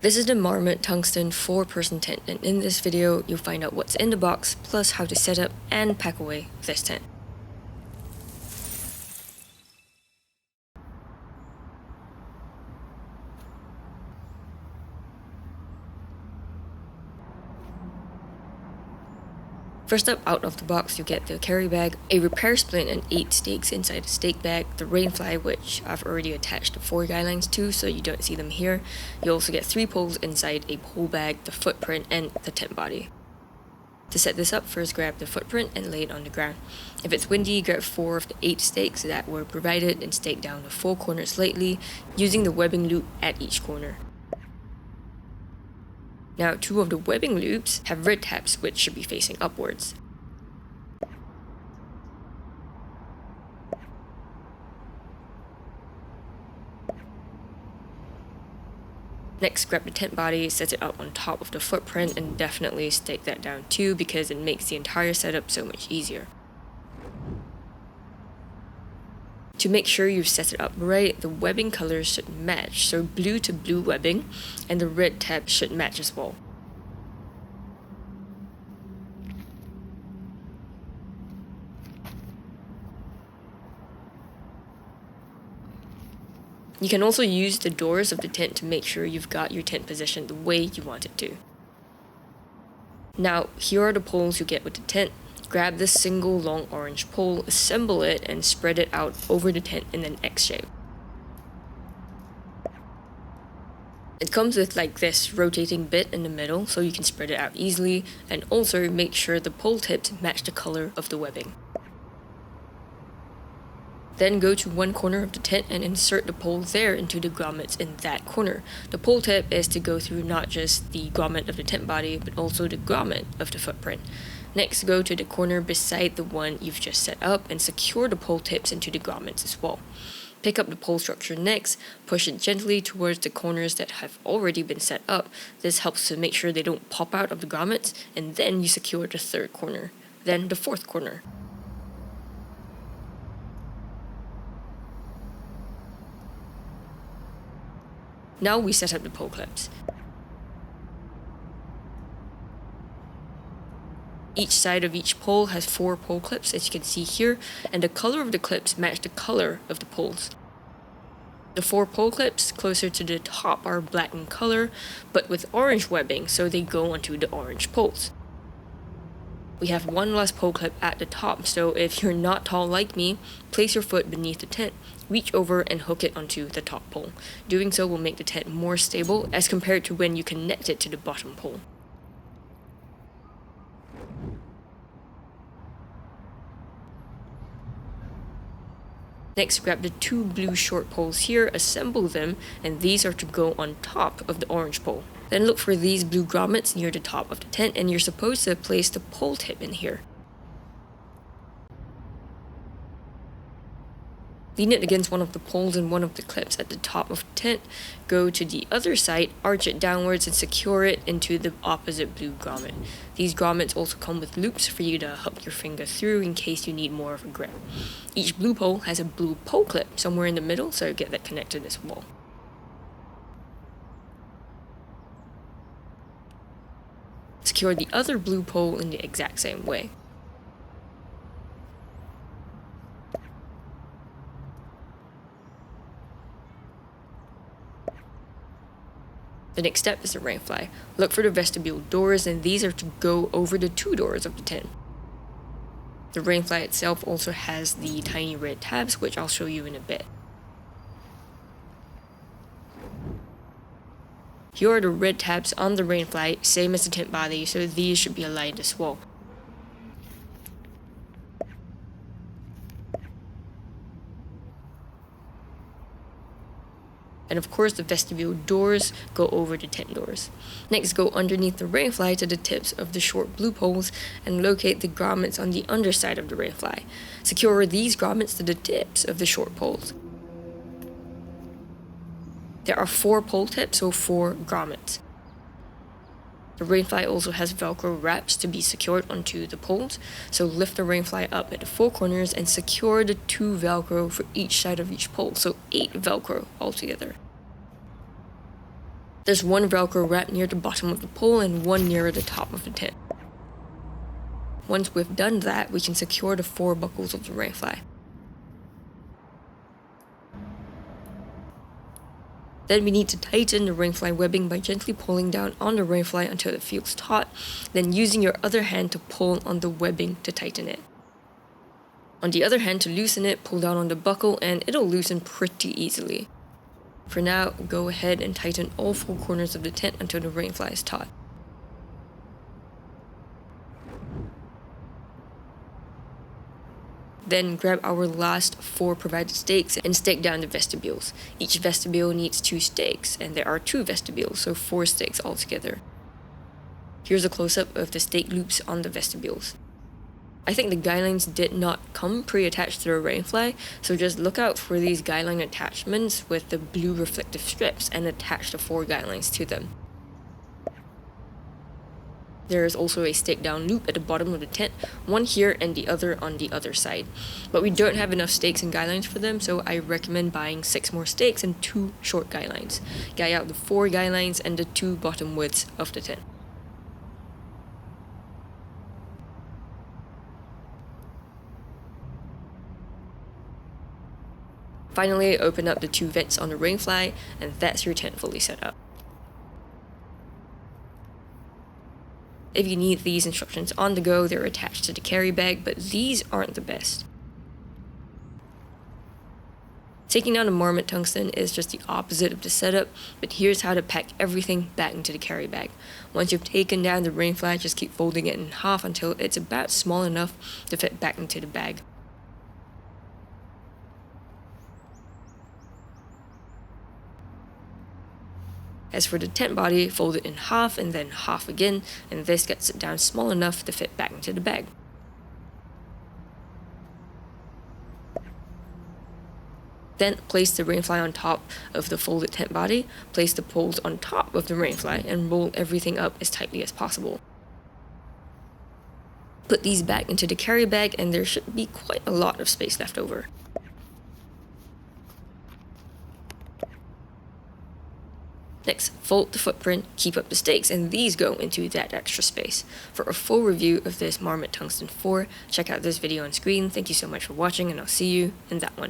This is the Marmot Tungsten 4-person tent, and in this video you'll find out what's in the box, plus how to set up and pack away this tent. First up, out of the box, you get the carry bag, a repair splint and 8 stakes inside the stake bag, the rainfly, which I've already attached the 4 guy lines to so you don't see them here. You also get 3 poles inside a pole bag, the footprint and the tent body. To set this up, first grab the footprint and lay it on the ground. If it's windy, grab 4 of the 8 stakes that were provided and stake down the 4 corners slightly, using the webbing loop at each corner. Now, 2 of the webbing loops have red tabs which should be facing upwards. Next, grab the tent body, set it up on top of the footprint, and definitely stake that down too because it makes the entire setup so much easier. To make sure you've set it up right, the webbing colors should match, so blue to blue webbing, and the red tab should match as well. You can also use the doors of the tent to make sure you've got your tent positioned the way you want it to. Now, here are the poles you get with the tent. Grab this single long orange pole, assemble it, and spread it out over the tent in an X shape. It comes with like this rotating bit in the middle so you can spread it out easily, and also make sure the pole tips match the color of the webbing. Then go to one corner of the tent and insert the pole there into the grommets in that corner. The pole tip is to go through not just the grommet of the tent body, but also the grommet of the footprint. Next, go to the corner beside the one you've just set up and secure the pole tips into the grommets as well. Pick up the pole structure next, push it gently towards the corners that have already been set up. This helps to make sure they don't pop out of the grommets, and then you secure the 3rd corner, then the 4th corner. Now we set up the pole clips. Each side of each pole has 4 pole clips, as you can see here, and the color of the clips match the color of the poles. The 4 pole clips closer to the top are black in color, but with orange webbing, so they go onto the orange poles. We have one last pole clip at the top, so if you're not tall like me, place your foot beneath the tent, reach over and hook it onto the top pole. Doing so will make the tent more stable as compared to when you connect it to the bottom pole. Next, grab the 2 blue short poles here, assemble them, and these are to go on top of the orange pole. Then look for these blue grommets near the top of the tent, and you're supposed to place the pole tip in here. Lean it against one of the poles and one of the clips at the top of the tent. Go to the other side, arch it downwards, and secure it into the opposite blue grommet. These grommets also come with loops for you to hook your finger through in case you need more of a grip. Each blue pole has a blue pole clip somewhere in the middle, so get that connected as well. Secure the other blue pole in the exact same way. The next step is the rainfly. Look for the vestibule doors, and these are to go over the 2 doors of the tent. The rainfly itself also has the tiny red tabs, which I'll show you in a bit. Here are the red tabs on the rainfly, same as the tent body, so these should be aligned as well. And of course, the vestibule doors go over the tent doors. Next, go underneath the rainfly to the tips of the short blue poles and locate the grommets on the underside of the rainfly. Secure these grommets to the tips of the short poles. There are 4 pole tips, so 4 grommets. The rainfly also has Velcro wraps to be secured onto the poles, so lift the rainfly up at the 4 corners and secure the 2 Velcro for each side of each pole, so 8 Velcro altogether. There's one Velcro wrap near the bottom of the pole and one near the top of the tent. Once we've done that, we can secure the 4 buckles of the rainfly. Then we need to tighten the rainfly webbing by gently pulling down on the rainfly until it feels taut, then using your other hand to pull on the webbing to tighten it. On the other hand, to loosen it, pull down on the buckle and it'll loosen pretty easily. For now, go ahead and tighten all 4 corners of the tent until the rainfly is taut. Then grab our last 4 provided stakes and stake down the vestibules. Each vestibule needs 2 stakes, and there are 2 vestibules, so 4 stakes altogether. Here's a close-up of the stake loops on the vestibules. I think the guidelines did not come pre-attached to the rainfly, so just look out for these guideline attachments with the blue reflective strips and attach the 4 guidelines to them. There is also a stake down loop at the bottom of the tent, one here and the other on the other side. But we don't have enough stakes and guidelines for them, so I recommend buying 6 more stakes and 2 short guidelines. Guy out the 4 guidelines and the 2 bottom widths of the tent. Finally, open up the 2 vents on the rainfly, and that's your tent fully set up. If you need these instructions on the go, they're attached to the carry bag, but these aren't the best. Taking down the Marmot Tungsten is just the opposite of the setup, but here's how to pack everything back into the carry bag. Once you've taken down the rainfly, just keep folding it in half until it's about small enough to fit back into the bag. As for the tent body, fold it in half and then half again, and this gets it down small enough to fit back into the bag. Then place the rainfly on top of the folded tent body, place the poles on top of the rainfly, and roll everything up as tightly as possible. Put these back into the carry bag, and there should be quite a lot of space left over. Next, fold the footprint, keep up the stakes, and these go into that extra space. For a full review of this Marmot Tungsten 4, check out this video on screen. Thank you so much for watching, and I'll see you in that one.